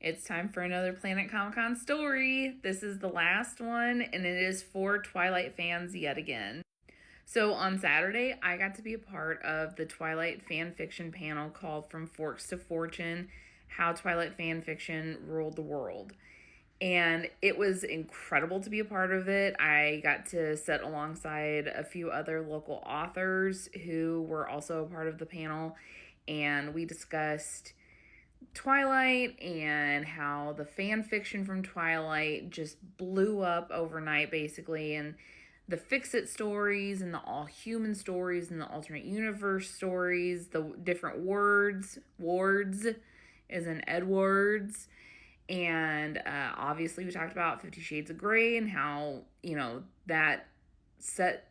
It's time for another Planet Comicon story. This is the last one, and it is for Twilight fans yet again. So on Saturday, I got to be a part of the Twilight fan fiction panel called From Forks to Fortune: How Twilight Fan Fiction Ruled the World. And it was incredible to be a part of it. I got to sit alongside a few other local authors who were also a part of the panel, and we discussed Twilight and how the fan fiction from Twilight just blew up overnight, basically, and the fix-it stories and the all-human stories and the alternate universe stories, the different wards as in Edwards, and obviously we talked about 50 Shades of Grey and how, that set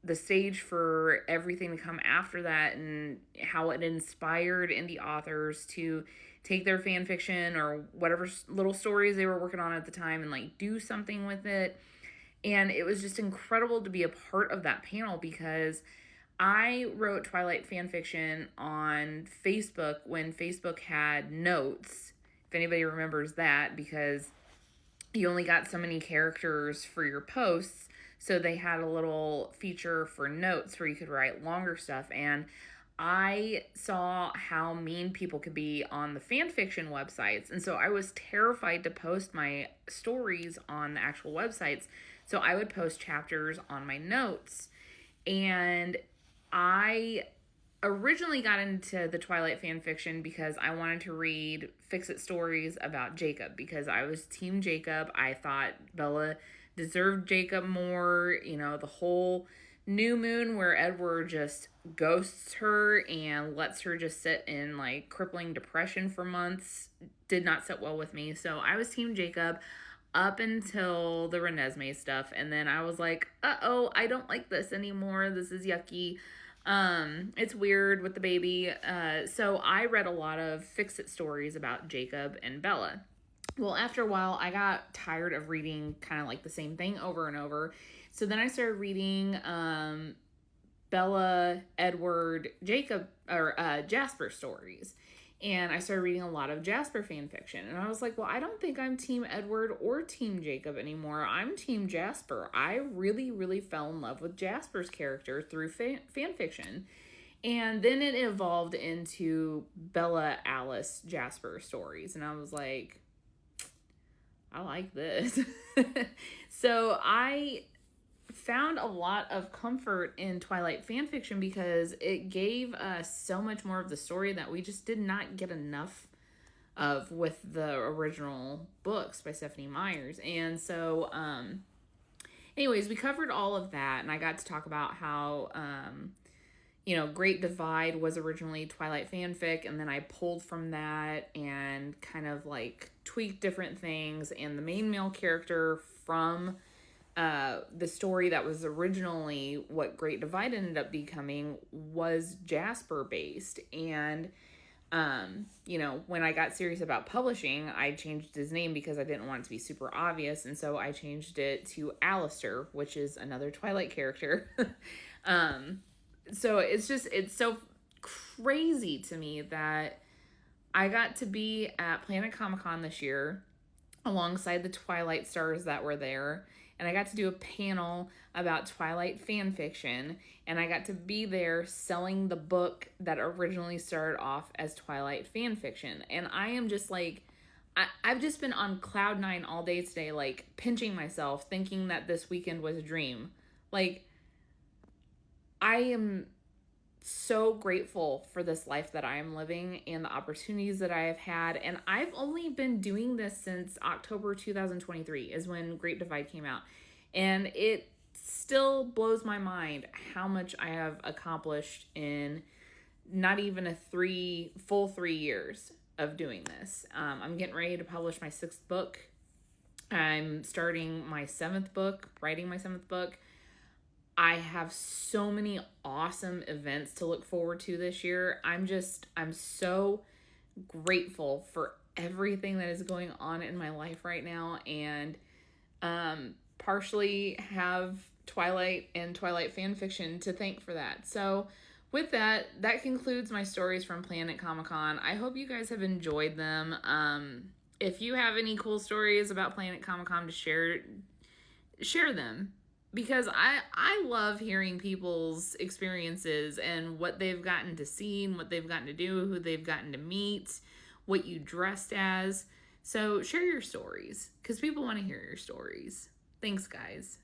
the stage for everything to come after that, and how it inspired indie authors to take their fan fiction or whatever little stories they were working on at the time and do something with it. And it was just incredible to be a part of that panel because I wrote Twilight fan fiction on Facebook when Facebook had notes, if anybody remembers that, because you only got so many characters for your posts. So they had a little feature for notes where you could write longer stuff. And I saw how mean people could be on the fan fiction websites. And so I was terrified to post my stories on the actual websites. So I would post chapters on my notes. And I originally got into the Twilight fan fiction because I wanted to read fix-it stories about Jacob, because I was team Jacob. I thought Bella deserved Jacob more. The whole new moon where Edward just ghosts her and lets her just sit in crippling depression for months did not sit well with me. So I was team Jacob up until the Renesmee stuff, and then I was like, uh-oh, I don't like this anymore. This is yucky. It's weird with the baby. So I read a lot of fix-it stories about Jacob and Bella. Well, after a while, I got tired of reading kind of the same thing over and over. So then I started reading Bella, Edward, Jacob, or Jasper stories. And I started reading a lot of Jasper fan fiction. And I was like, well, I don't think I'm team Edward or team Jacob anymore. I'm team Jasper. I really, really fell in love with Jasper's character through fan fiction. And then it evolved into Bella, Alice, Jasper stories. And I was like, I like this. So I found a lot of comfort in Twilight fan fiction because it gave us so much more of the story that we just did not get enough of with the original books by Stephanie Myers. And so, anyways, we covered all of that, and I got to talk about how, Great Divide was originally Twilight fanfic, and then I pulled from that and kind of tweaked different things, and the main male character from the story that was originally what Great Divide ended up becoming was Jasper based. And when I got serious about publishing, I changed his name because I didn't want it to be super obvious, and so I changed it to Alistair, which is another Twilight character. So it's so crazy to me that I got to be at Planet Comicon this year alongside the Twilight stars that were there. And I got to do a panel about Twilight fan fiction. And I got to be there selling the book that originally started off as Twilight fan fiction. And I am just I've just been on cloud nine all day today, pinching myself, thinking that this weekend was a dream. I am so grateful for this life that I am living and the opportunities that I have had. And I've only been doing this since October 2023 is when Great Divide came out. And it still blows my mind how much I have accomplished in not even a full 3 years of doing this. I'm getting ready to publish my 6th book. I'm starting my 7th book, writing my 7th book. I have so many awesome events to look forward to this year. I'm so grateful for everything that is going on in my life right now, and partially have Twilight and Twilight fan fiction to thank for that. So with that concludes my stories from Planet Comicon. I hope you guys have enjoyed them. If you have any cool stories about Planet Comicon to share them, because I love hearing people's experiences and what they've gotten to see and what they've gotten to do, who they've gotten to meet, what you dressed as. So share your stories because people want to hear your stories. Thanks, guys.